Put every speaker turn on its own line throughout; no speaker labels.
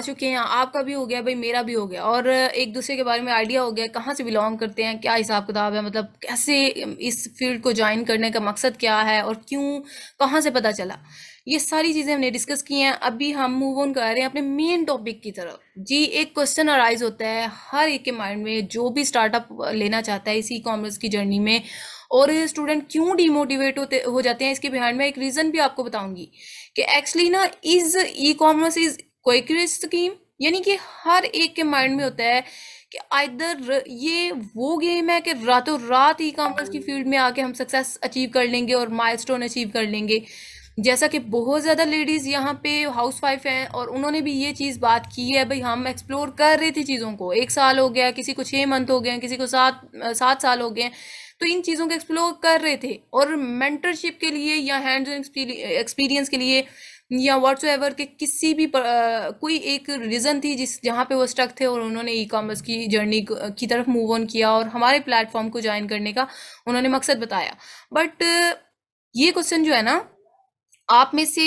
आ चुके हैं, आपका भी हो गया भाई, मेरा भी हो गया, और एक दूसरे के बारे में आइडिया हो गया कहाँ से बिलोंग करते हैं, क्या हिसाब किताब है, मतलब कैसे इस फील्ड को ज्वाइन करने का मकसद क्या है और क्यों, कहाँ से पता चला। ये सारी चीज़ें हमने डिस्कस की हैं। अभी हम मूव ऑन कर रहे हैं अपने मेन टॉपिक की तरफ। जी, एक क्वेश्चन अराइज होता है हर एक के माइंड में जो भी स्टार्टअप लेना चाहता है इसी कॉमर्स की जर्नी में, और स्टूडेंट क्यों डिमोटिवेट होते हो जाते हैं, इसके बिहाइंड में एक रीज़न भी आपको बताऊंगी कि एक्चुअली ना, is e commerce is quick risk scheme. यानी कि हर एक के माइंड में होता है कि आइदर ये वो गेम है कि रातों रात ई कॉमर्स की फील्ड में आके हम सक्सेस अचीव कर लेंगे और माइलस्टोन अचीव कर लेंगे। जैसा कि बहुत ज़्यादा लेडीज़ यहाँ पे हाउस वाइफ हैं और उन्होंने भी ये चीज़ बात की है, भाई हम एक्सप्लोर कर रही थी चीज़ों को, 1 साल हो गया, किसी को 6 मंथ हो गए हैं, किसी को 7 साल हो गए हैं, तो इन चीज़ों को एक्सप्लोर कर रहे थे। और मेंटरशिप के लिए या हैंड्स ऑन एक्सपीरियंस के लिए या व्हाट्स एवर के किसी भी कोई एक रीज़न थी जिस जहाँ पे वो स्टक थे और उन्होंने ई कॉमर्स की जर्नी की तरफ मूव ऑन किया और हमारे प्लेटफॉर्म को ज्वाइन करने का उन्होंने मकसद बताया। बट ये क्वेश्चन जो है ना, आप में से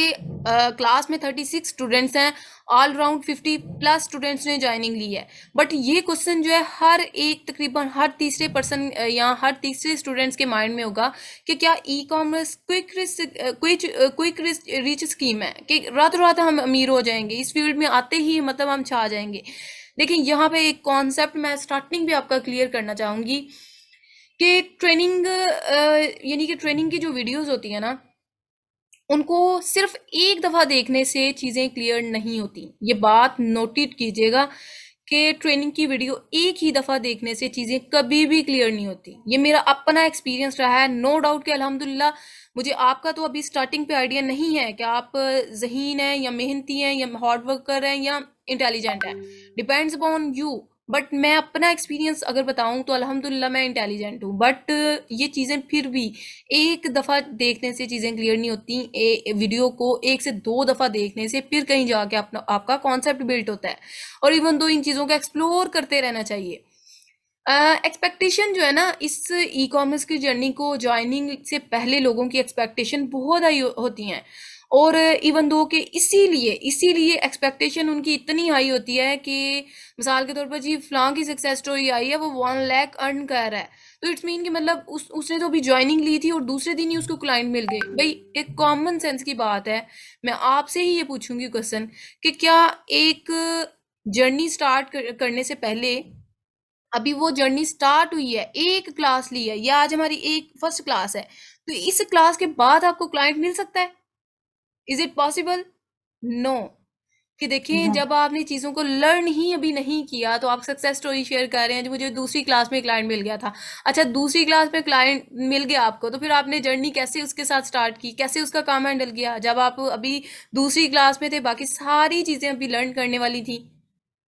क्लास में 36 स्टूडेंट्स हैं, ऑल राउंड 50+ स्टूडेंट्स ने ज्वाइनिंग ली है, बट ये क्वेश्चन जो है हर एक तकरीबन हर तीसरे पर्सन या हर तीसरे स्टूडेंट्स के माइंड में होगा कि क्या e commerce quick rich scheme है कि रातों रात हम अमीर हो जाएंगे, इस फील्ड में आते ही मतलब हम छा जाएंगे। देखिए, यहाँ पे एक कॉन्सेप्ट मैं स्टार्टिंग भी आपका क्लियर करना चाहूँगी कि ट्रेनिंग यानी कि ट्रेनिंग की जो वीडियोस होती है ना, उनको सिर्फ एक दफा देखने से चीजें क्लियर नहीं होती। ये बात नोटिट कीजिएगा कि ट्रेनिंग की वीडियो एक ही दफा देखने से चीजें कभी भी क्लियर नहीं होती। ये मेरा अपना एक्सपीरियंस रहा है। नो डाउट कि अल्हम्दुलिल्लाह, मुझे आपका तो अभी स्टार्टिंग पे आइडिया नहीं है कि आप ज़हीन हैं या मेहनती हैं या हार्ड वर्क कर रहे हैं या इंटेलिजेंट हैं, डिपेंड्स अपॉन यू। बट मैं अपना एक्सपीरियंस अगर बताऊं तो अल्हम्दुलिल्लाह मैं इंटेलिजेंट हूँ, बट ये चीज़ें फिर भी एक दफ़ा देखने से चीज़ें क्लियर नहीं होती। वीडियो को 1 से 2 दफ़ा देखने से फिर कहीं जाके अपना आपका कॉन्सेप्ट बिल्ट होता है। और इवन दो इन चीज़ों को एक्सप्लोर करते रहना चाहिए। एक्सपेक्टेशन जो है ना, इस ई कॉमर्स की जर्नी को ज्वाइनिंग से पहले लोगों की एक्सपेक्टेशन बहुत हाई होती हैं। और इवन दो कि इसीलिए इसीलिए एक्सपेक्टेशन उनकी इतनी हाई होती है कि मिसाल के तौर पर जी फलां की सक्सेस स्टोरी आई है, वो 1 लाख अर्न कर रहा है, तो इट्स मीन कि मतलब उसने तो अभी ज्वाइनिंग ली थी और दूसरे दिन ही उसको क्लाइंट मिल गए। भाई, एक कॉमन सेंस की बात है। मैं आपसे ही ये पूछूंगी क्वेश्चन कि क्या एक जर्नी स्टार्ट करने से पहले, अभी वो जर्नी स्टार्ट हुई है, एक क्लास ली है, या आज हमारी एक फर्स्ट क्लास है, तो इस क्लास के बाद आपको क्लाइंट मिल सकता है? Is it possible? नो। कि देखिए,
हाँ।
जब आपने चीज़ों को लर्न ही अभी नहीं किया तो आप सक्सेस स्टोरी शेयर कर रहे हैं जो मुझे दूसरी क्लास में क्लाइंट मिल गया था। अच्छा, दूसरी क्लास में क्लाइंट मिल गया आपको, तो फिर आपने जर्नी कैसे उसके साथ स्टार्ट की, कैसे उसका काम हैंडल किया जब आप अभी दूसरी क्लास में थे, बाकी सारी चीज़ें अभी लर्न करने वाली थी।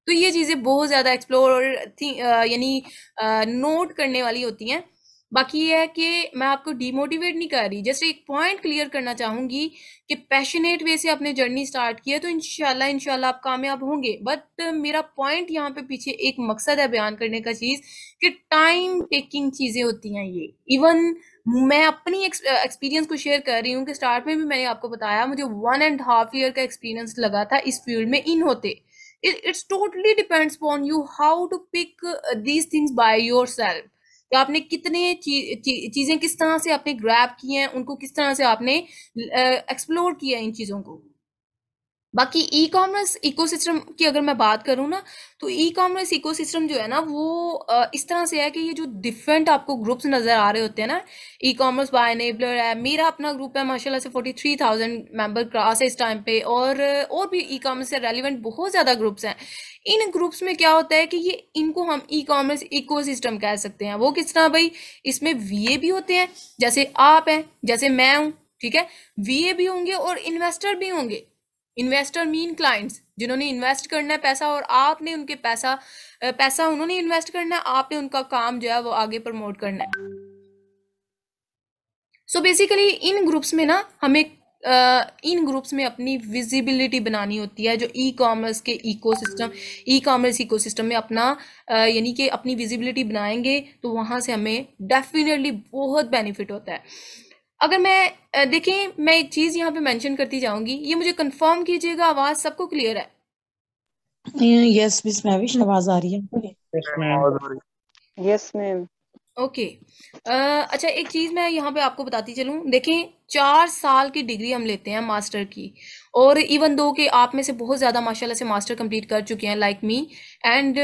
तो ये चीज़ें बहुत ज़्यादा एक्सप्लोर थी, यानी नोट करने वाली होती हैं। बाकी ये है कि मैं आपको डिमोटिवेट नहीं कर रही, जस्ट एक पॉइंट क्लियर करना चाहूँगी कि पैशनेट वे से आपने जर्नी स्टार्ट किया तो इंशाल्लाह इंशाल्लाह आप कामयाब होंगे। बट मेरा पॉइंट यहाँ पे पीछे एक मकसद है बयान करने का चीज़, कि टाइम टेकिंग चीज़ें होती हैं ये। इवन मैं अपनी एक्सपीरियंस को शेयर कर रही हूँ कि स्टार्ट में भी मैंने आपको बताया, मुझे 1.5 ईयर का एक्सपीरियंस लगा था इस फील्ड में इन होते। It's totally depends upon you how to pick these things by yourself, कि आपने कितने चीजें किस तरह से आपने ग्रैब की हैं, उनको किस तरह से आपने एक्सप्लोर किया है इन चीजों को। बाकी ई कॉमर्स इकोसिस्टम की अगर मैं बात करूँ ना, तो ई कॉमर्स इकोसिस्टम जो है ना, वो इस तरह से है कि ये जो डिफरेंट आपको ग्रुप्स नज़र आ रहे होते हैं ना, ई कॉमर्स बाय एनेबलर है, मेरा अपना ग्रुप है माशाल्लाह से 43,000 मेंबर क्लास है इस टाइम पे, और भी ई कॉमर्स से रेलिवेंट बहुत ज़्यादा ग्रुप्स हैं। इन ग्रुप्स में क्या होता है कि ये इनको हम ई कॉमर्स इकोसिस्टम कह सकते हैं। वो किस तरह भाई, इसमें वीए भी होते हैं, जैसे आप हैं, जैसे मैं हूँ, ठीक है, वीए भी होंगे और इन्वेस्टर भी होंगे। इन्वेस्टर मीन क्लाइंट्स जिन्होंने इन्वेस्ट करना है पैसा, और आपने उनके पैसा उन्होंने इन्वेस्ट करना है, आपने उनका काम जो है वो आगे प्रमोट करना है। सो बेसिकली इन ग्रुप्स में ना हमें इन ग्रुप्स में अपनी विजिबिलिटी बनानी होती है, जो ई कॉमर्स के इकोसिस्टम ई कॉमर्स इकोसिस्टम में अपना यानी कि अपनी विजिबिलिटी बनाएंगे तो वहाँ से हमें डेफिनेटली बहुत बेनिफिट होता है। अगर मैं देखें, मैं एक चीज़ यहाँ पे मेंशन करती जाऊंगी, ये मुझे कंफर्म कीजिएगा, आवाज़ सबको क्लियर है?
यस मिस महविश, आवाज आ रही है?
Yes ma'am.
आवाज आ रही। Yes ma'am.
ओके। अच्छा, एक चीज मैं यहाँ पे आपको बताती चलूँ। देखें, 4 साल की डिग्री हम लेते हैं मास्टर की, और इवन दो कि आप में से बहुत ज्यादा माशाल्लाह से मास्टर कंप्लीट कर चुके हैं like me, and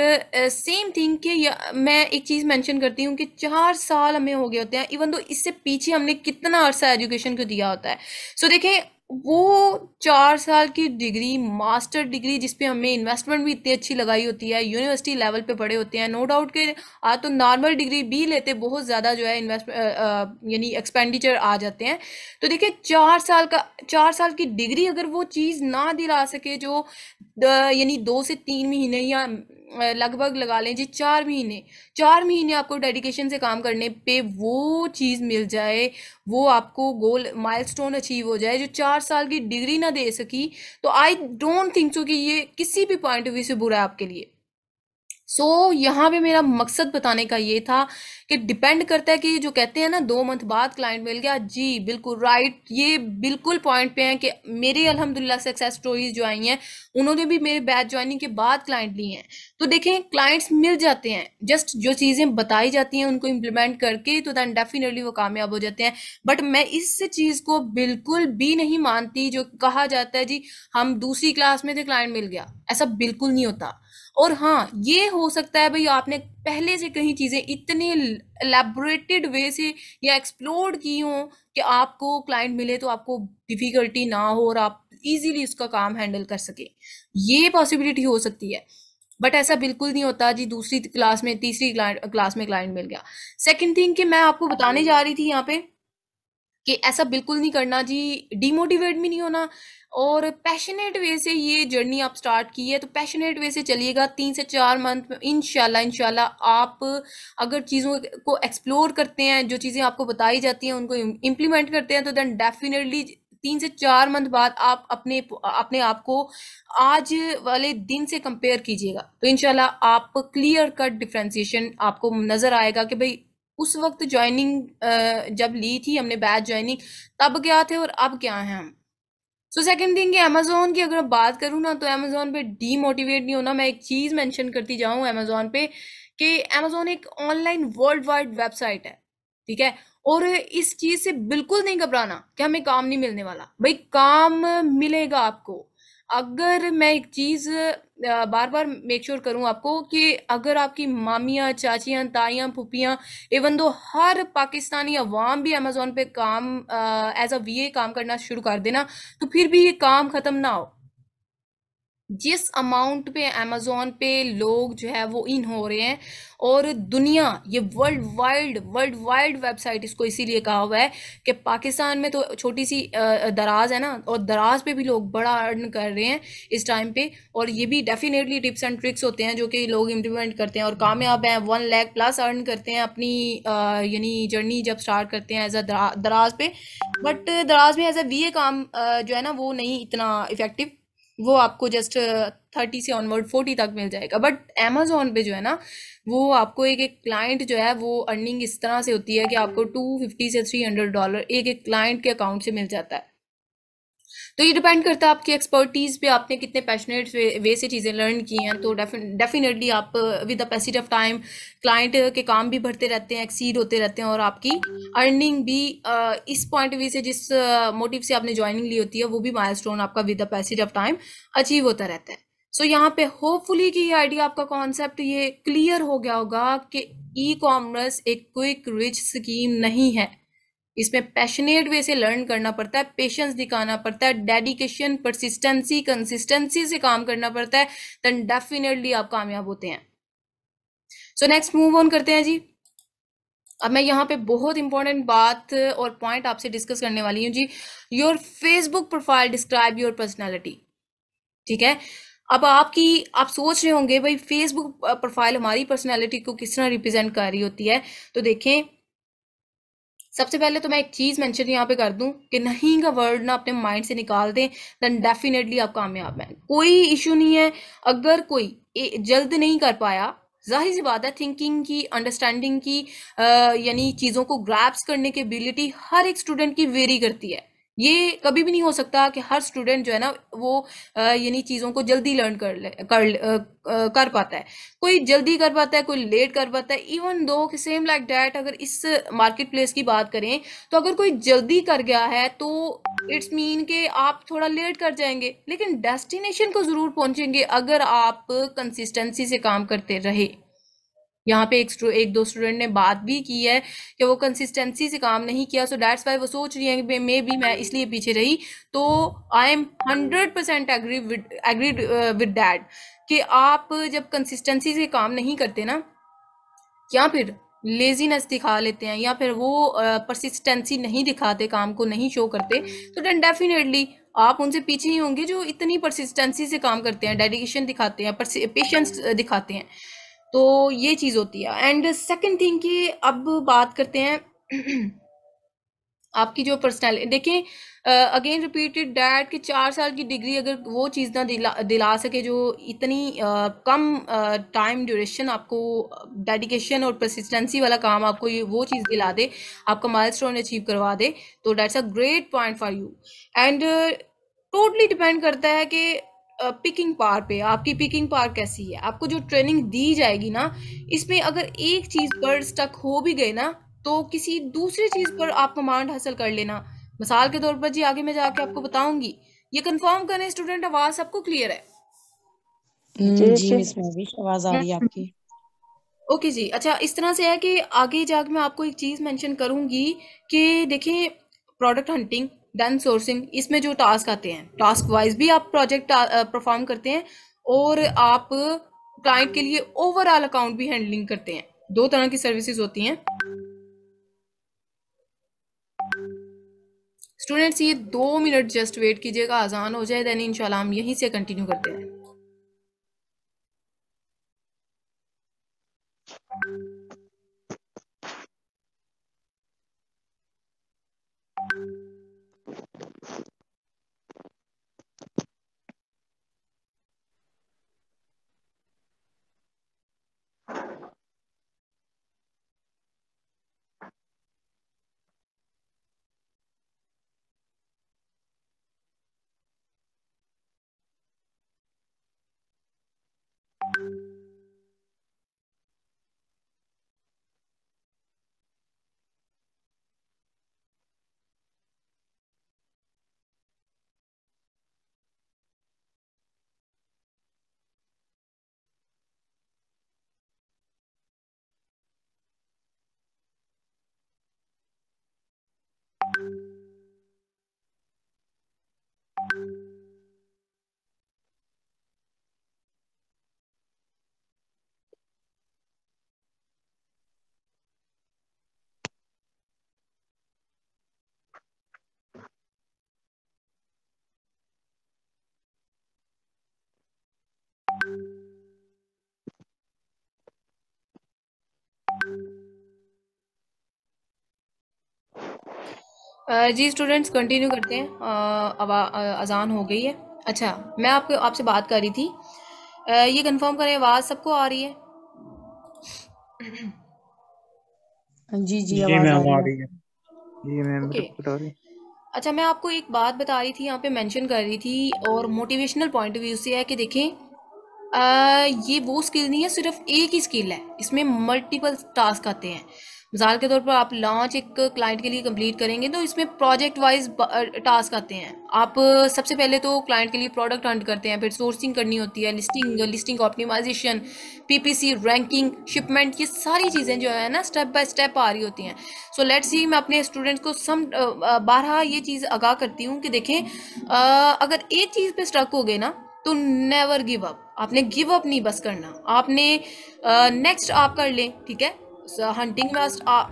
same thing कि मैं एक चीज मेंशन करती हूँ कि 4 साल हमें हो गए होते हैं, इवन दो इससे पीछे हमने कितना अरसा एजुकेशन को दिया होता है। सो देखें, वो 4 साल की डिग्री, मास्टर डिग्री, जिसपे हमें इन्वेस्टमेंट भी इतनी अच्छी लगाई होती है, यूनिवर्सिटी लेवल पे पढ़े होते हैं, नो डाउट के तो नॉर्मल डिग्री भी लेते बहुत ज्यादा जो है इन्वेस्ट यानी एक्सपेंडिचर आ जाते हैं। तो देखिए, 4 साल की डिग्री अगर वो चीज ना दिला सके जो यानी 2 से 3 महीने या लगभग लगा लें जी 4 महीने, 4 महीने आपको डेडिकेशन से काम करने पे वो चीज मिल जाए, वो आपको गोल माइलस्टोन अचीव हो जाए जो 4 साल की डिग्री ना दे सकी, तो आई डोंट थिंक सो कि ये किसी भी पॉइंट ऑफ व्यू से बुरा है आपके लिए। यहाँ पे मेरा मकसद बताने का ये था कि डिपेंड करता है कि जो कहते हैं ना 2 मंथ बाद क्लाइंट मिल गया, जी बिल्कुल राइट, ये बिल्कुल पॉइंट पे है कि मेरे अल्हम्दुलिल्लाह सक्सेस स्टोरीज जो आई हैं, उन्होंने भी मेरे बैच ज्वाइनिंग के बाद क्लाइंट लिए हैं। तो देखें, क्लाइंट्स मिल जाते हैं, जस्ट जो चीज़ें बताई जाती हैं उनको इम्प्लीमेंट करके, तो दैन डेफिनेटली वो कामयाब हो जाते हैं। बट मैं इस चीज़ को बिल्कुल भी नहीं मानती जो कहा जाता है जी हम दूसरी क्लास में थे क्लाइंट मिल गया, ऐसा बिल्कुल नहीं होता। और हाँ, ये हो सकता है भाई आपने पहले से कहीं चीजें इतने एलैबोरेटेड वे से या एक्सप्लोर की हो कि आपको क्लाइंट मिले तो आपको डिफिकल्टी ना हो और आप इजीली उसका काम हैंडल कर सके, ये पॉसिबिलिटी हो सकती है। बट ऐसा बिल्कुल नहीं होता जी दूसरी क्लास में तीसरी क्लास में क्लाइंट मिल गया। सेकंड थिंग कि मैं आपको बताने जा रही थी यहाँ पे कि ऐसा बिल्कुल नहीं करना जी, डिमोटिवेट भी नहीं होना, और पैशनेट वे से ये जर्नी आप स्टार्ट की है तो पैशनेट वे से चलिएगा। 3 से 4 मंथ में इंशाल्लाह इंशाल्लाह आप अगर चीज़ों को एक्सप्लोर करते हैं, जो चीज़ें आपको बताई जाती हैं उनको इम्प्लीमेंट करते हैं, तो देन डेफिनेटली 3 से 4 मंथ बाद आप अपने अपने आप को आज वाले दिन से कंपेयर कीजिएगा, तो इंशाल्लाह आप क्लियर कट डिफ्रेंसिएशन आपको नजर आएगा कि भाई उस वक्त ज्वाइनिंग जब ली थी हमने बैच ज्वाइनिंग, तब क्या थे और अब क्या हैं हम। सो सेकंड थिंग कि अमेजोन की अगर बात करूँ ना, तो अमेजोन पे डीमोटिवेट नहीं होना। मैं एक चीज मेंशन करती जाऊं अमेजोन पे कि अमेजोन एक ऑनलाइन वर्ल्ड वाइड वेबसाइट है, ठीक है। और इस चीज से बिल्कुल नहीं घबराना कि हमें काम नहीं मिलने वाला, भाई काम मिलेगा आपको। अगर मैं एक चीज बार बार मेक श्योर करूं आपको कि अगर आपकी मामियां, चाचियां, ताइयां, फूफियां, इवन दो हर पाकिस्तानी अवाम भी अमेजोन पे काम एज अ वीए काम करना शुरू कर देना, तो फिर भी ये काम खत्म ना हो। जिस अमाउंट पे अमेजोन पे लोग जो है वो इन हो रहे हैं, और दुनिया ये वर्ल्ड वाइड वेबसाइट इसको इसीलिए कहा हुआ है कि पाकिस्तान में तो छोटी सी दराज है ना, और दराज पे भी लोग बड़ा अर्न कर रहे हैं इस टाइम पे। और ये भी डेफिनेटली टिप्स एंड ट्रिक्स होते हैं जो कि लोग इम्प्लीमेंट करते हैं और कामयाब हैं, 1 लाख प्लस अर्न करते हैं अपनी यानी जर्नी जब स्टार्ट करते हैं एज अ दराज पे। बट दराज में एज अ वीए काम जो है ना वो नहीं इतना इफेक्टिव, वो आपको जस्ट 30 से ऑनवर्ड 40 तक मिल जाएगा। बट अमेजोन पे जो है ना, वो आपको एक एक क्लाइंट जो है वो अर्निंग इस तरह से होती है कि आपको 250 से 300 डॉलर एक एक क्लाइंट के अकाउंट से मिल जाता है। तो ये डिपेंड करता है आपकी एक्सपर्टीज पे, आपने कितने पैशनेट वे से चीज़ें लर्न की हैं। तो डेफिनेटली आप with the passage of time client के काम भी बढ़ते रहते हैं, एक्सीड होते रहते हैं, और आपकी अर्निंग भी इस पॉइंट वे से जिस मोटिव से आपने ज्वाइनिंग ली होती है वो भी माइलस्टोन आपका with the passage of time achieve होता रहता है। यहाँ पे होपफुली कि ये आइडिया आपका कॉन्सेप्ट ये क्लियर हो गया होगा कि ई कॉमर्स एक क्विक रिच स्कीम नहीं है। इसमें पैशनेट वे से लर्न करना पड़ता है, पेशेंस दिखाना पड़ता है, डेडिकेशन, परसिस्टेंसी, कंसिस्टेंसी से काम करना पड़ता है, देन डेफिनेटली आप कामयाब होते हैं। नेक्स्ट मूव ऑन करते हैं जी। अब मैं यहाँ पे बहुत इंपॉर्टेंट बात और पॉइंट आपसे डिस्कस करने वाली हूँ जी। Your Facebook profile describe your personality, ठीक है। अब आप सोच रहे होंगे भाई फेसबुक प्रोफाइल हमारी पर्सनैलिटी को किस तरह रिप्रेजेंट कर रही होती है। तो देखें, सबसे पहले तो मैं एक चीज मेंशन यहाँ पे कर दूं कि नहीं का वर्ड ना अपने माइंड से निकाल दें, देन डेफिनेटली आप कामयाब हैं। कोई इशू नहीं है अगर कोई जल्द नहीं कर पाया, जाहिर सी बात है थिंकिंग की, अंडरस्टैंडिंग की यानी चीजों को ग्रैप्स करने की एबिलिटी हर एक स्टूडेंट की वेरी करती है। ये कभी भी नहीं हो सकता कि हर स्टूडेंट जो है ना वो यानी चीज़ों को जल्दी लर्न कर पाता है। कोई जल्दी कर पाता है, कोई लेट कर पाता है। इवन दो कि सेम लाइक दैट अगर इस मार्केट प्लेस की बात करें तो अगर कोई जल्दी कर गया है तो इट्स मीन कि आप थोड़ा लेट कर जाएंगे, लेकिन डेस्टिनेशन को ज़रूर पहुंचेंगे अगर आप कंसिस्टेंसी से काम करते रहे। यहाँ पे एक दो स्टूडेंट ने बात भी की है कि वो कंसिस्टेंसी से काम नहीं किया, सो दैट्स वाई वो सोच रही है कि मे बी मैं इसलिए पीछे रही। तो I am 100% agreed with that कि आप जब कंसिस्टेंसी से काम नहीं करते ना, या फिर लेजीनेस दिखा लेते हैं, या फिर वो परसिस्टेंसी नहीं दिखाते, काम को नहीं शो करते, तो देन डेफिनेटली आप उनसे पीछे ही होंगे जो इतनी परसिस्टेंसी से काम करते हैं, डेडिकेशन दिखाते हैं, पेशेंस दिखाते हैं। तो ये चीज़ होती है। एंड सेकंड थिंग कि अब बात करते हैं आपकी जो पर्सनैलिटी। देखें, अगेन रिपीटेड डैट कि 4 साल की डिग्री अगर वो चीज़ ना दिला सके जो इतनी कम टाइम ड्यूरेशन आपको डेडिकेशन और परसिस्टेंसी वाला काम आपको वो चीज़ दिला दे, आपका माइलस्टोन अचीव करवा दे, तो that's a great point for you. And totally depend करता है कि पिकिंग पावर पे आपकी पिकिंग पावर कैसी है। आपको जो ट्रेनिंग दी जाएगी ना, इसमें अगर एक चीज़ पर स्टक हो भी गए ना, तो किसी दूसरी चीज़ पर आप कमांड हासिल कर लेना। मिसाल के तौर पर जी, आगे मैं जाके आपको बताऊंगी। ये कंफर्म करें स्टूडेंट, आवाज़ सबको क्लियर है?
जी
जी
जी
मिस महविश, आवाज आ रही है आपकी।
ओके जी। अच्छा, इस तरह से है कि आगे जाके मैं आपको एक चीज़ मेंशन करूंगी कि देखें, प्रोडक्ट हंटिंग देन सोर्सिंग, इसमें जो टास्क आते हैं, टास्क वाइज भी आप प्रोजेक्ट परफॉर्म करते हैं, और आप क्लाइंट के लिए ओवरऑल अकाउंट भी हैंडलिंग करते हैं। दो तरह की सर्विसेज होती हैं स्टूडेंट्स। ये 2 मिनट जस्ट वेट कीजिएगा, अजान हो जाए, देन इंशाल्लाह हम यहीं से कंटिन्यू करते हैं। जी स्टूडेंट्स, कंटिन्यू करते हैं। अब अजान हो गई है। अच्छा, मैं आपको आपसे बात कर रही थी। ये कंफर्म करें, आवाज़ सबको आ रही है?
जी
जी
आवाज आ
मैम
रही
आ
है
रही है।
आपकी।
जी मैम
ओके।
बिल्कुल आ रही है।
अच्छा, मैं आपको एक बात बता रही थी, यहाँ पे मेंशन कर रही थी, और मोटिवेशनल पॉइंट ऑफ व्यू से है कि देखें, ये वो स्किल नहीं है, सिर्फ एक ही स्किल है, इसमें मल्टीपल टास्क आते हैं। मिसाल के तौर पर आप लॉन्च एक क्लाइंट के लिए कंप्लीट करेंगे तो इसमें प्रोजेक्ट वाइज टास्क आते हैं। आप सबसे पहले तो क्लाइंट के लिए प्रोडक्ट हंट करते हैं, फिर सोर्सिंग करनी होती है, listing optimisation, PPC, ranking, shipment, ये सारी चीज़ें जो है ना स्टेप बाय स्टेप आ रही होती हैं। सो लेट्स सी, मैं अपने स्टूडेंट्स को बारहा ये चीज़ आगाह करती हूँ कि देखें, अगर एक चीज़ पे स्टक हो गए ना, तो नेवर गिव अप। आपने गिव अप नहीं बस करना, आपने नेक्स्ट आप कर लें, ठीक है। हंटिंग में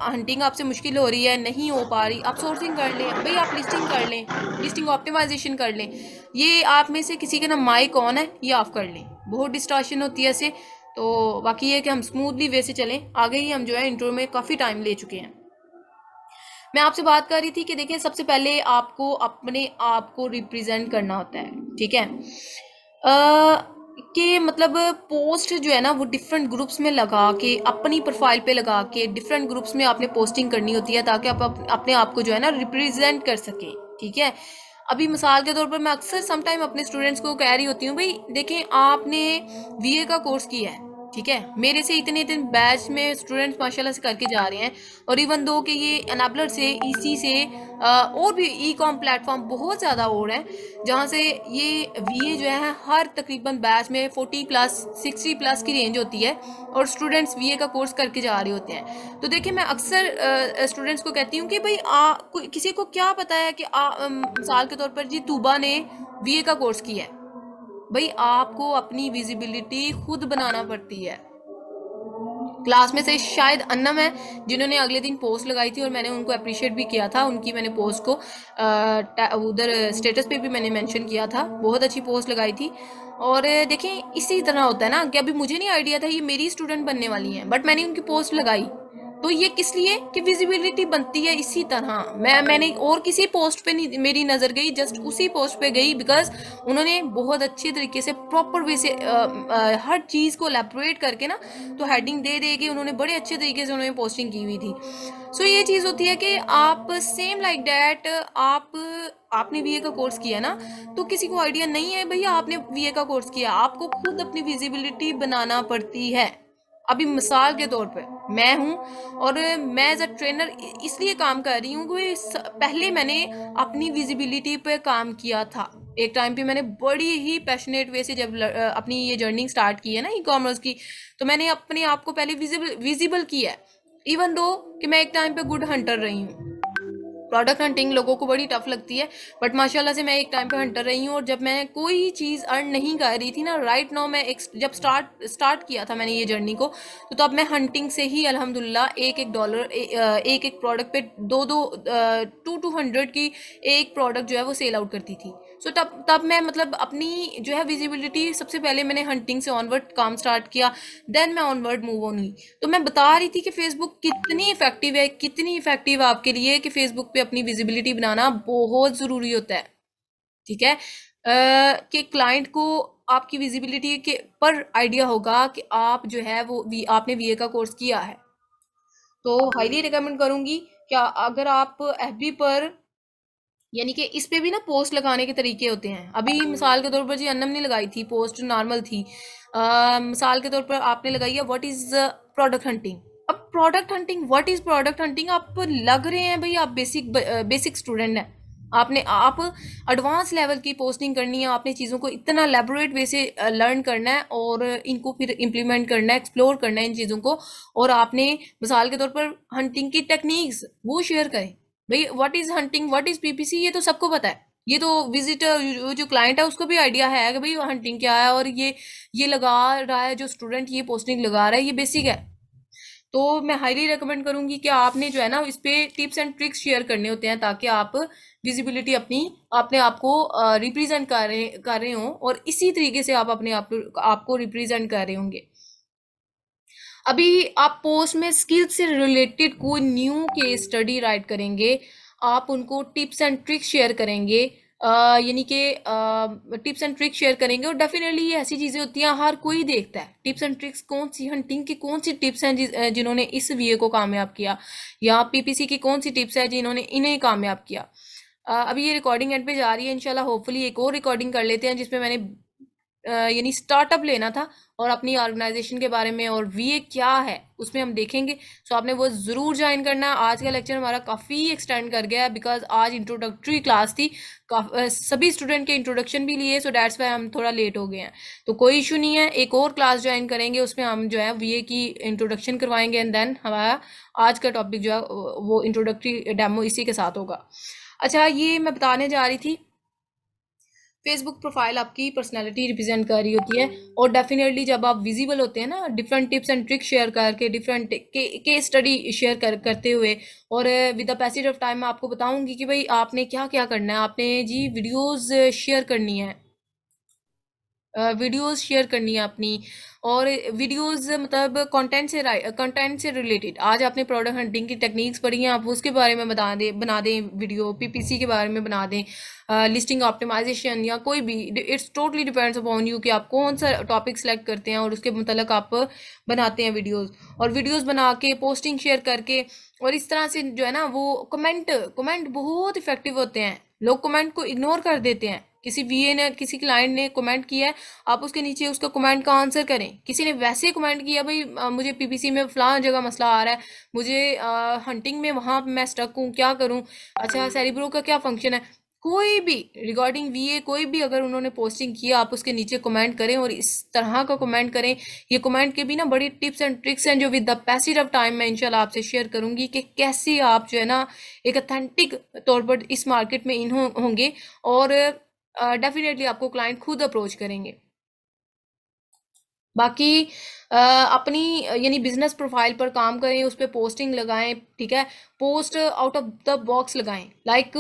हंटिंग आपसे मुश्किल हो रही है, नहीं हो पा रही, आप सोर्सिंग कर लें भाई, आप लिस्टिंग कर लें, लिस्टिंग ऑप्टिमाइजेशन कर लें। ये आप में से किसी का ना माइक ऑन है, ये आप कर लें। बहुत डिस्ट्रैक्शन होती है ऐसे। तो बाकी ये कि हम स्मूथली वे से चलें आगे। ही हम जो है इंट्रो में काफ़ी टाइम ले चुके हैं। मैं आपसे बात कर रही थी कि देखिए, सबसे पहले आपको अपने आप को रिप्रेजेंट करना होता है, ठीक है। कि मतलब पोस्ट जो है ना वो डिफरेंट ग्रुप्स में लगा के, अपनी प्रोफाइल पे लगा के डिफरेंट ग्रुप्स में आपने पोस्टिंग करनी होती है, ताकि आप अपने आप को जो है ना रिप्रेजेंट कर सकें, ठीक है। अभी मिसाल के तौर पर मैं अक्सर सम टाइम अपने स्टूडेंट्स को कह रही होती हूँ, भाई देखें आपने वीए का कोर्स किया है, ठीक है, मेरे से इतने दिन बैच में स्टूडेंट्स माशाल्लाह से करके जा रहे हैं, और इवन दो कि ये एनाबलर से इसी से और भी ई कॉम प्लेटफॉर्म बहुत ज़्यादा और हैं जहाँ से ये वीए जो है हर तकरीबन बैच में 40+ 60+ की रेंज होती है, और स्टूडेंट्स वीए का कोर्स करके जा रहे होते हैं। तो देखिए मैं अक्सर स्टूडेंट्स को कहती हूँ कि भाई किसी को क्या पता है कि मिसाल के तौर पर जी तूबा ने वीए का कोर्स किया है, भाई आपको अपनी विजिबिलिटी खुद बनाना पड़ती है। क्लास में से शायद अन्नम है जिन्होंने अगले दिन पोस्ट लगाई थी और मैंने उनको अप्रिशिएट भी किया था, उनकी मैंने पोस्ट को उधर स्टेटस पे भी मैंने मेंशन किया था, बहुत अच्छी पोस्ट लगाई थी। और देखें इसी तरह होता है ना कि अभी मुझे नहीं आइडिया था ये मेरी स्टूडेंट बनने वाली हैं, बट मैंने उनकी पोस्ट लगाई, तो ये किस लिए कि विजिबिलिटी बनती है। इसी तरह मैंने और किसी पोस्ट पे नहीं मेरी नज़र गई, जस्ट उसी पोस्ट पे गई बिकॉज उन्होंने बहुत अच्छे तरीके से प्रॉपर वे से हर चीज़ को एलैबोरेट करके ना, तो हेडिंग दे दे के उन्होंने बड़े अच्छे तरीके से उन्होंने पोस्टिंग की हुई थी। सो ये चीज़ होती है कि आप सेम लाइक डैट आपने वीए का कोर्स किया ना, तो किसी को आइडिया नहीं है भैया आपने वीए का कोर्स किया, आपको खुद अपनी विजिबिलिटी बनाना पड़ती है। अभी मिसाल के तौर पे मैं हूँ और मैं एज अ ट्रेनर इसलिए काम कर रही हूँ कि पहले मैंने अपनी विजिबिलिटी पे काम किया था। एक टाइम पे मैंने बड़ी ही पैशनेट वे से जब अपनी ये जर्नी स्टार्ट की है ना ई कॉमर्स की, तो मैंने अपने आप को पहले विजिबल किया है, इवन दो कि मैं एक टाइम पे गुड हंटर रही हूँ। प्रोडक्ट हंटिंग लोगों को बड़ी टफ लगती है, बट माशाल्लाह से मैं एक टाइम पे हंटर रही हूँ, और जब मैं कोई चीज़ अर्न नहीं कर रही थी ना, राइट नाउ मैं जब स्टार्ट किया था मैंने ये जर्नी को, तो तब मैं हंटिंग से ही अल्हम्दुलिल्लाह $1 एक प्रोडक्ट पे 200 की एक प्रोडक्ट जो है वो सेल आउट करती थी। सो तब मैं मतलब अपनी जो है विजिबिलिटी सबसे पहले मैंने हंटिंग से ऑनवर्ड काम स्टार्ट किया, देन मैं ऑनवर्ड मूव ऑन हुई। तो मैं बता रही थी कि फेसबुक कितनी इफेक्टिव है, कितनी इफेक्टिव आपके लिए कि फेसबुक पे अपनी विजिबिलिटी बनाना बहुत ज़रूरी होता है, ठीक है। कि क्लाइंट को आपकी विजिबिलिटी के पर आइडिया होगा कि आप जो है वो आपने वीए का कोर्स किया है, तो हाईली रिकमेंड करूंगी कि अगर आप एफबी पर, यानी कि इस पे भी ना पोस्ट लगाने के तरीके होते हैं। अभी मिसाल के तौर पर जी अन्नम ने लगाई थी पोस्ट, नॉर्मल थी। मिसाल के तौर पर आपने लगाई है व्हाट इज प्रोडक्ट हंटिंग। अब product hunting, what is product hunting, आप लग रहे हैं भाई आप बेसिक स्टूडेंट हैं, आप एडवांस लेवल की पोस्टिंग करनी है, आपने चीज़ों को इतना एलेबोरेट वे से लर्न करना है और इनको फिर इम्प्लीमेंट करना है, एक्सप्लोर करना है इन चीज़ों को, और आपने मिसाल के तौर पर हंटिंग की टेक्निक्स वो शेयर करें। भाई what is hunting, what is PPC, ये तो सबको पता है, ये तो विजिटर जो क्लाइंट है उसको भी आइडिया है कि भाई हंटिंग क्या है, और ये लगा रहा है जो स्टूडेंट ये पोस्टिंग लगा रहा है, ये बेसिक है। तो मैं हाईली रिकमेंड करूंगी कि आपने जो है ना इस पे टिप्स एंड ट्रिक्स शेयर करने होते हैं, ताकि आप विजिबिलिटी अपने आप को रिप्रेजेंट कर रहे हों, और इसी तरीके से आप अपने आपको रिप्रेजेंट कर रहे होंगे। अभी आप पोस्ट में स्किल्स से रिलेटेड कोई न्यू केस स्टडी राइट करेंगे, आप उनको टिप्स एंड ट्रिक्स शेयर करेंगे, यानी कि टिप्स एंड ट्रिक्स शेयर करेंगे, और डेफिनेटली ये ऐसी चीज़ें होती हैं हर कोई देखता है टिप्स एंड ट्रिक्स, कौन सी हंटिंग की कौन सी टिप्स हैं जिन्होंने इस वीए को कामयाब किया, या पीपीसी की कौन सी टिप्स है जिन्होंने इन्हें कामयाब किया। अभी ये रिकॉर्डिंग एंड पे जा रही है, इंशाल्लाह होपफुली एक और रिकॉर्डिंग कर लेते हैं जिसमें मैंने यानी स्टार्टअप लेना था और अपनी ऑर्गेनाइजेशन के बारे में और वीए क्या है उसमें हम देखेंगे। सो आपने वो ज़रूर ज्वाइन करना है। आज का लेक्चर हमारा काफ़ी एक्सटेंड कर गया है बिकॉज आज इंट्रोडक्टरी क्लास थी, सभी स्टूडेंट के इंट्रोडक्शन भी लिए, सो डैट्स वाई हम थोड़ा लेट हो गए हैं। तो कोई इशू नहीं है, एक और क्लास ज्वाइन करेंगे, उसमें हम जो है वीए की इंट्रोडक्शन करवाएंगे, एंड देन हमारा आज का टॉपिक जो है वो इंट्रोडक्टरी डेमो इसी के साथ होगा। अच्छा, ये मैं बताने जा रही थी, फेसबुक प्रोफाइल आपकी पर्सनालिटी रिप्रेजेंट कर रही होती है, और डेफिनेटली जब आप विजिबल होते हैं ना, different tips and tricks share करके, डिफरेंट केस स्टडी शेयर करते हुए, और with the passage of time मैं आपको बताऊंगी कि भाई आपने क्या क्या करना है। आपने जी वीडियोस शेयर करनी है, वीडियोस शेयर करनी है अपनी, और वीडियोस मतलब कंटेंट से रिलेटेड। आज आपने प्रोडक्ट हंटिंग की टेक्निक्स पढ़ी हैं, आप उसके बारे में बना दें वीडियो, पीपीसी के बारे में बना दें, लिस्टिंग ऑप्टिमाइजेशन या कोई भी, it's totally depends upon you कि आप कौन सा टॉपिक सेलेक्ट करते हैं और उसके मतलब आप बनाते हैं वीडियोस, और वीडियोस बना के पोस्टिंग शेयर करके, और इस तरह से जो है ना वो कमेंट बहुत इफेक्टिव होते हैं। लोग कमेंट को इग्नोर कर देते हैं। किसी वीए ने, किसी क्लाइंट ने कमेंट किया है, आप उसके नीचे उसका कमेंट का आंसर करें। किसी ने वैसे कमेंट किया, भाई मुझे पीपीसी में फलां जगह मसला आ रहा है, मुझे हंटिंग में वहां मैं स्टक हूँ, क्या करूँ, अच्छा सेरिब्रो का क्या फंक्शन है, कोई भी रिगार्डिंग वीए कोई भी अगर उन्होंने पोस्टिंग किया, आप उसके नीचे कमेंट करें और इस तरह का कमेंट करें। ये कमेंट के भी ना बड़ी टिप्स एंड ट्रिक्स हैं जो with the passage of time मैं इंशाल्लाह आपसे शेयर करूंगी कि कैसे आप जो है ना एक अथेंटिक तौर पर इस मार्केट में इन होंगे और डेफिनेटली आपको क्लाइंट खुद अप्रोच करेंगे। बाकी अपनी यानी बिजनेस प्रोफाइल पर काम करें, उस पर पोस्टिंग लगाएं, ठीक है, post out of the box लगाएं। लाइक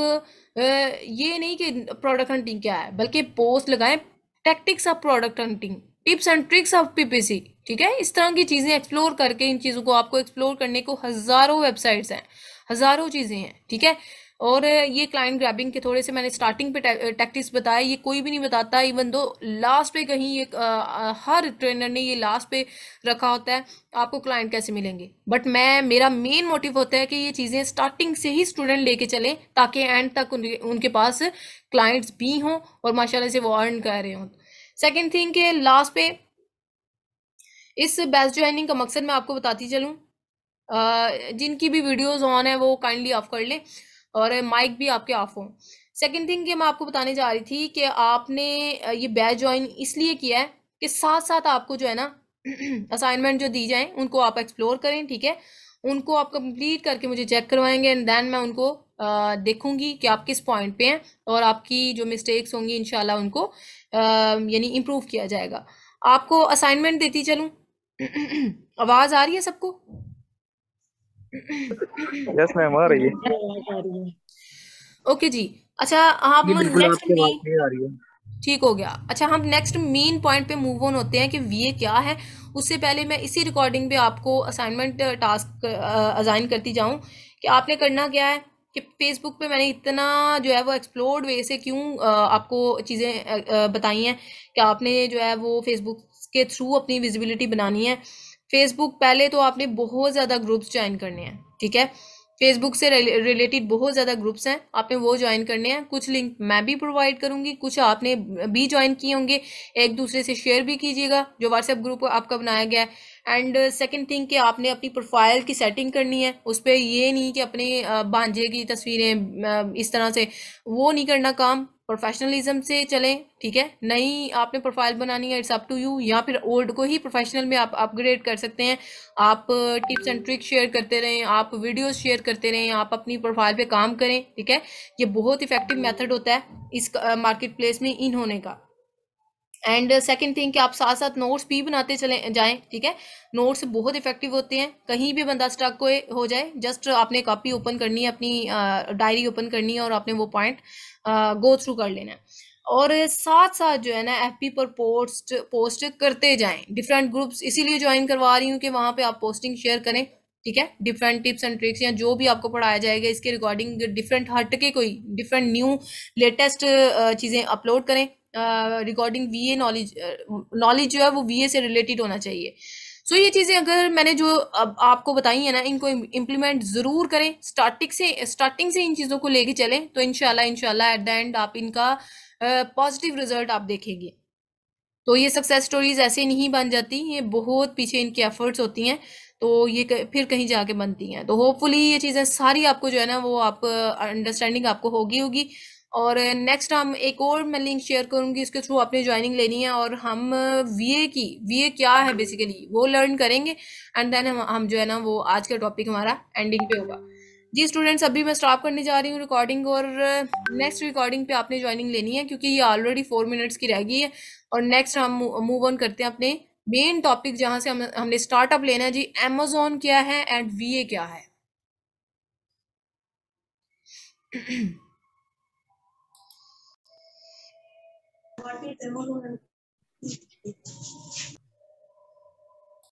ये नहीं कि प्रोडक्ट हंटिंग क्या है, बल्कि पोस्ट लगाएं tactics of product hunting, tips and tricks of PPC, ठीक है। इस तरह की चीजें एक्सप्लोर करके, इन चीजों को आपको एक्सप्लोर करने को हजारों वेबसाइट्स हैं, हजारों चीजें हैं, ठीक है। और ये क्लाइंट ग्रैबिंग के थोड़े से मैंने स्टार्टिंग पे टैक्टिक्स बताए, ये कोई भी नहीं बताता, इवन दो लास्ट पे कहीं ये हर ट्रेनर ने ये लास्ट पे रखा होता है आपको क्लाइंट कैसे मिलेंगे। बट मैं, मेरा मेन मोटिव होता है कि ये चीज़ें स्टार्टिंग से ही स्टूडेंट लेके चलें ताकि एंड तक उनके पास क्लाइंट्स भी हों और माशाल्लाह से वो अर्न कर रहे हों। सेकेंड थिंग के लास्ट पे इस बैच ज्वाइनिंग का मकसद मैं आपको बताती चलूँ। जिनकी भी वीडियोस ऑन है वो काइंडली ऑफ कर लें और माइक भी आपके ऑफ हो। सेकंड थिंग कि मैं आपको बताने जा रही थी कि आपने ये बैच ज्वाइन इसलिए किया है कि साथ साथ आपको जो है ना असाइनमेंट जो दी जाए उनको आप एक्सप्लोर करें, ठीक है। उनको आप कंप्लीट करके मुझे चेक करवाएंगे एंड देन मैं उनको देखूंगी कि आप किस पॉइंट पे हैं और आपकी जो मिस्टेक्स होंगी इंशाल्लाह उनको यानी इम्प्रूव किया जाएगा। आपको असाइनमेंट देती चलूं। आवाज आ रही है सबको?
यस मैम, आ रही है।
जी आवाज आ रही है।
ओके जी। अच्छा, हम
जी बिल्कुल,
नेक्स्ट
आपकी आवाज
मेन,
नहीं आ रही है।
ठीक हो गया। अच्छा, हम नेक्स्ट मेन पॉइंट पे मूव ऑन होते हैं कि वीए क्या है। उससे पहले मैं इसी रिकॉर्डिंग पे आपको असाइनमेंट टास्क असाइन करती जाऊं कि आपने करना क्या है कि फेसबुक पे मैंने इतना जो है वो एक्सप्लोर्ड वे से क्यों आपको चीज़ें बताई हैं कि आपने जो है वो फेसबुक के थ्रू अपनी विजिबिलिटी बनानी है। फेसबुक पहले तो आपने बहुत ज़्यादा ग्रुप्स ज्वाइन करने हैं, ठीक है। फेसबुक से रिलेटेड बहुत ज़्यादा ग्रुप्स हैं, आपने वो ज्वाइन करने हैं। कुछ लिंक मैं भी प्रोवाइड करूंगी, कुछ आपने भी ज्वाइन किए होंगे, एक दूसरे से शेयर भी कीजिएगा जो व्हाट्सएप ग्रुप आपका बनाया गया है। एंड सेकंड थिंग कि आपने अपनी प्रोफाइल की सेटिंग करनी है, उस पर ये नहीं कि अपने भांजे की तस्वीरें इस तरह से, वो नहीं करना काम। प्रोफेशनलिज्म से चलें, ठीक है। नई आपने प्रोफाइल बनानी है, इट्स अप टू यू, या फिर ओल्ड को ही प्रोफेशनल में आप अपग्रेड कर सकते हैं। आप टिप्स एंड ट्रिक्स शेयर करते रहें, आप वीडियोस शेयर करते रहें, आप अपनी प्रोफाइल पे काम करें, ठीक है। ये बहुत इफेक्टिव मेथड होता है इस मार्केट प्लेस में इन होने का। एंड सेकंड थिंग कि आप साथ साथ नोट्स भी बनाते चले जाएं, ठीक है। नोट्स बहुत इफेक्टिव होते हैं, कहीं भी बंदा स्टक हो जाए, जस्ट आपने कॉपी ओपन करनी है, अपनी डायरी ओपन करनी है और आपने वो पॉइंट गो थ्रू कर लेना है। और साथ साथ जो है ना एफपी पर पोस्ट पोस्ट करते जाएं। डिफरेंट ग्रुप्स इसीलिए ज्वाइन करवा रही हूँ कि वहां पे आप पोस्टिंग शेयर करें, ठीक है। डिफरेंट टिप्स एंड ट्रिक्स या जो भी आपको पढ़ाया जाएगा इसके रिगार्डिंग डिफरेंट हट के कोई डिफरेंट न्यू लेटेस्ट चीज़ें अपलोड करें रिगार्डिंग वीए नॉलेज। नॉलेज जो है वो वीए से रिलेटेड होना चाहिए। सो ये चीज़ें अगर मैंने जो अब आपको बताई है ना, इनको इम्प्लीमेंट ज़रूर करें, स्टार्टिंग से इन चीज़ों को लेके चलें तो इंशाल्लाह इंशाल्लाह एट द एंड आप इनका पॉजिटिव रिजल्ट आप देखेंगे। तो ये सक्सेस स्टोरीज ऐसे नहीं बन जाती, ये बहुत पीछे इनकी एफर्ट्स होती हैं, तो ये फिर कहीं जाके बनती हैं। तो होपफुली ये चीज़ें सारी आपको जो है ना वो आप अंडरस्टैंडिंग आपको होगी। और नेक्स्ट हम एक और मैं लिंक शेयर करूंगी, इसके थ्रू आपने ज्वाइनिंग लेनी है और हम वीए क्या है बेसिकली वो लर्न करेंगे एंड देन हम जो है ना वो आज का टॉपिक हमारा एंडिंग पे होगा। जी स्टूडेंट्स, अभी मैं स्टॉप करने जा रही हूँ रिकॉर्डिंग और नेक्स्ट रिकॉर्डिंग पे आपने ज्वाइनिंग लेनी है क्योंकि ये ऑलरेडी 4 मिनट्स की रह गई है। और नेक्स्ट हम मूव ऑन करते हैं अपने मेन टॉपिक जहां से हमने स्टार्टअप लेना है जी, अमेजोन क्या है एंड वीए क्या है।